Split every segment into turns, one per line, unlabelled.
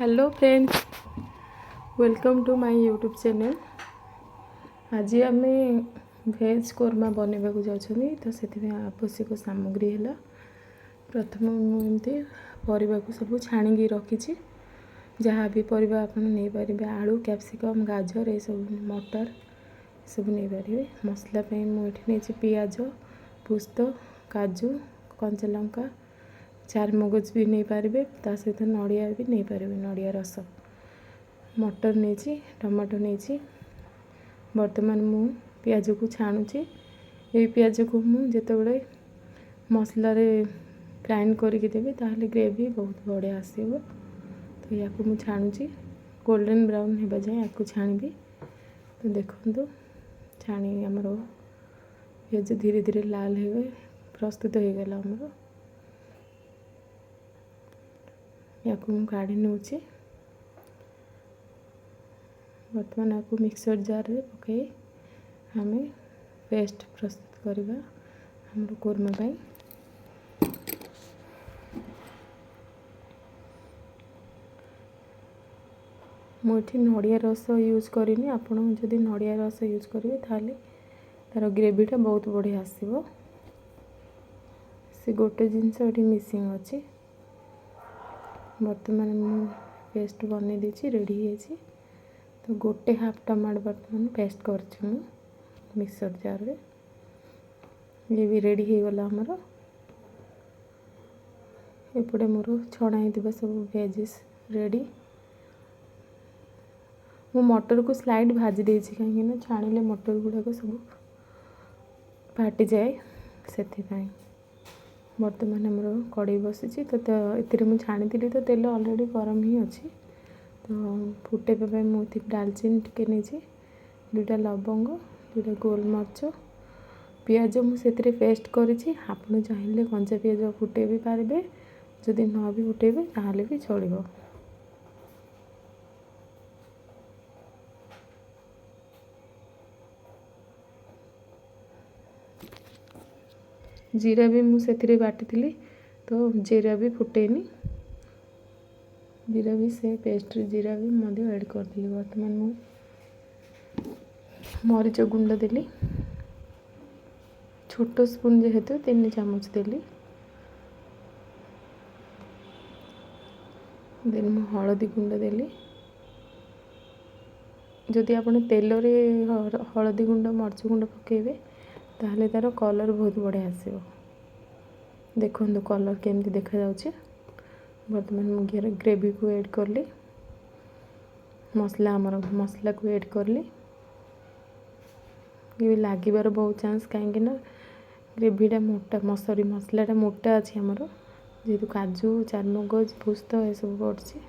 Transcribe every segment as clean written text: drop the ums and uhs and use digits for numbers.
Hello friends, welcome to my YouTube channel. आज आम भेज कोरमा बनवा जाऊँ तो से आवश्यक सामग्री है प्रथम मुझे परिवा को सब छाणी रखी जहाँ भी परिवा आप नहीं पारे आलू कैप्सिकम गाजर ये सब मटर सब नहीं पारे। मसला मुझे नहीं पियाज पुस्त काजू कंचा लंका चार मगज भी नहीं पारे ता सहित नड़िया भी नहीं पारे नड़िया रस मटर नहीं टमाटो नहीं। बर्तमान मु पियाज को छाणुची ये पियाज को मुझे बड़े मसला ग्राइंड करके देवी ताहले ग्रेवी बहुत बढ़िया आसो। तो या मुझे छाणुची गोल्डन ब्राउन होगा जाए या छाणी। तो देखो छाणी आमर पियाज धीरे धीरे लाल हो गए प्रस्तुत हो गला आमर या काढ़ी नौचे। बर्तमान आपको मिक्सर जार रे पकई आम पेस्ट प्रस्तुत करवा हमर कोरमा पाई। मुझे नड़िया रस यूज करनी आपड़ जदि नड़िया रस यूज करेंगे ताले तार ग्रेवीटा बहुत बढ़िया आसो। से गोटे जिनस ये मिसिंग अच्छी। बर्तमान मु पेस्ट बन देती रेडी है। तो गोटे हाफ टमाटो बर्तमान पेस्ट कर मिक्सर जार रे ये भी रेडी हो गला आमर। एपटे मोर छणा ही सब वेजेस रेडी। मु मटर को स्लाइड भाजी देछि कहीं छाणिले मटर गुड़ाक सब फाटी जाए से। बर्तमान आमर कड़े बसी तो ये छाणी तो तेल ऑलरेडी गरम ही अच्छी। तो फुटेबा मुझे डालचीनी टिके नहीं दुटा लवंग दुटा गोलमरीच पियाज मुझे पेस्ट करी आप चाहिए कंचा पियाज फुटे भी पारे जदि न भी फुटेबे ताहले भी चलिबो। जीरा भी मुझे बाटी तो जीरा भी फुटेनी जीरा भी से पेस्ट जीरा भी मध्य ऐड कर दी। बर्तमान मु मरीच गुंड देली छोट स्पून जेहेतु 3 चामच देली। देन मु हलदी गुंड देली। जदि आप तेल रे हलदी गुंड मरीच गुंड पकेबे ताहले तार कलर बहुत बढ़िया आसो। देखो कलर केमती देखा जाउछि। बर्तमान मुझे ग्रेवी को ऐड कर ली मसला को ऐड कर ली। ये लागिबार बहुत चांस कहीं ग्रेवीटा मोटा मसलाटा मोटा अच्छी आमर जेहेतु काजू चारमगज पुस्त ये सब पड़ी।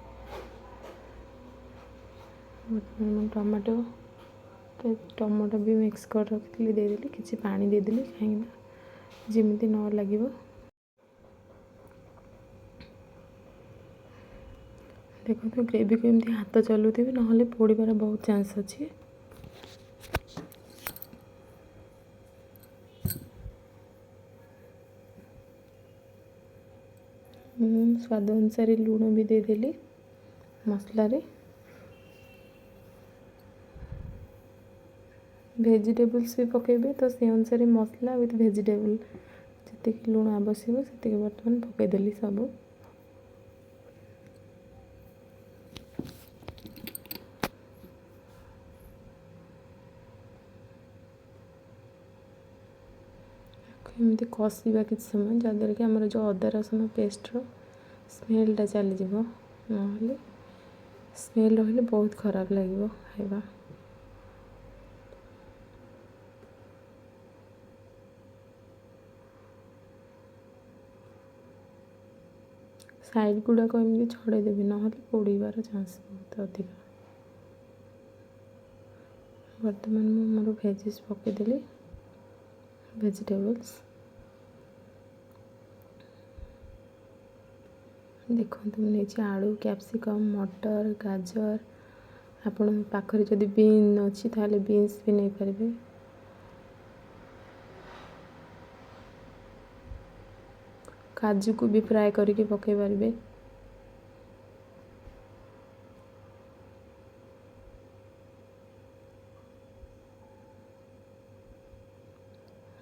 टमाटो भी मिक्स कर रखी देदेली किसी पानी देदेली कहीं जमी न लगे। देखो तो ग्रेवी को एमती हाथ चलुथी ना पोड़बार बहुत चांस अच्छी। स्वाद अनुसार लुण भी देदेली मसला रे। वेजिटेबल्स भी पकेबे तो से अनुसार मसला विथ वेजिटेबल जी लुण आवश्यक से बर्तमान पकईदेली सब। एमती कषा कि समय जहाँद्वारा कि आमर जो अदा रसुण पेस्टर स्मेलटा चलीज ना स्मेल रही बहुत खराब लगे खाଇବା। साइड गुड़ाक एमती छड़ेदेवी ना पोड़बार चांस बहुत अधिक। बर्तमान मोर भेजेस पकईदेली वेजिटेबल्स देखो नहीं आलू कैप्सिकम मटर गाजर आपण पाखरे जदि बीन अच्छी ताहले बीन्स भी नहीं पारे। काजू को भी फ्राए करके पकई पारे।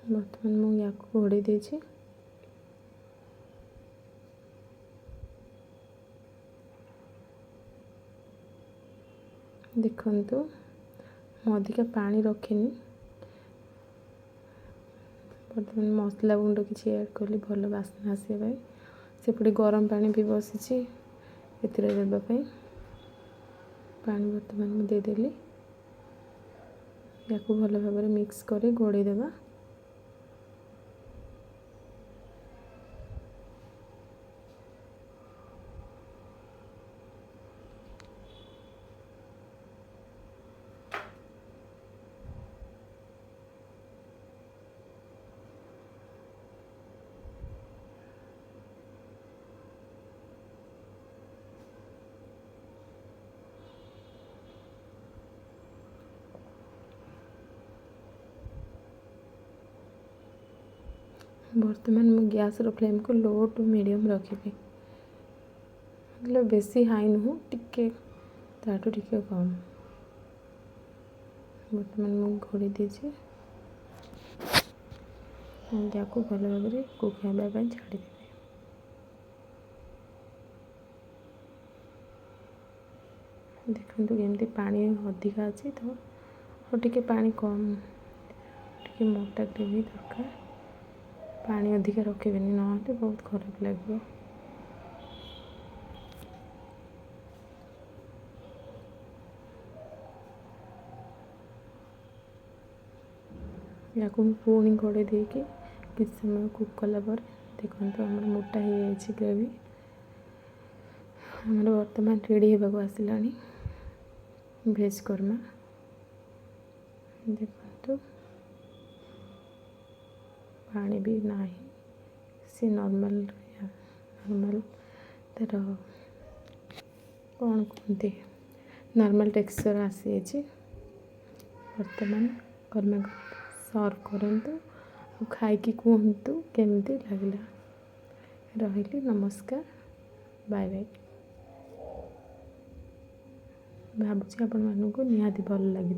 बर्तमान मु या घोड़े देछि। देखंतु मु अधिका पानी रखिनी। बर्तमान मसला गुंड किसी ऐड कली भल बास्ना आसवा। सेपटे गरम पानी भी बसी देवाई। पानी बर्तमान मुझे देदेली। या भल भाव मिक्स कर घोड़े देवा। बर्तमान मु गैस फ्लेम को लो टू मीडियम रखी। मतलब बेसी हाई नुह टिके ताठू टिके कम। बर्तमान मु घोड़ी दीजिए। या भल भाव कुक होगा छाड़देवी। देखो केमती पानी अधिका अच्छी तो और टिके पानी कम टिके मोटा ग्रेवी दरकार। पानी अधिका रखें ना बहुत खराब लगे। या पुणी घोड़े देकी किसी समय कुक कला पर देखो आम मोटा हो ग्रेवी। आम बर्तमान रेडी होगा आसला भेज कोरमा। देखो पानी भी ना सी नॉर्मल तार कौन कहते नॉर्मल टेक्सचर आसी। बर्तमान कर्मा सर्व करंतु खाई कहतु केमती लगला। रही नमस्कार बाय बाय। भावुँ आपण मानक निहाती भल लगी।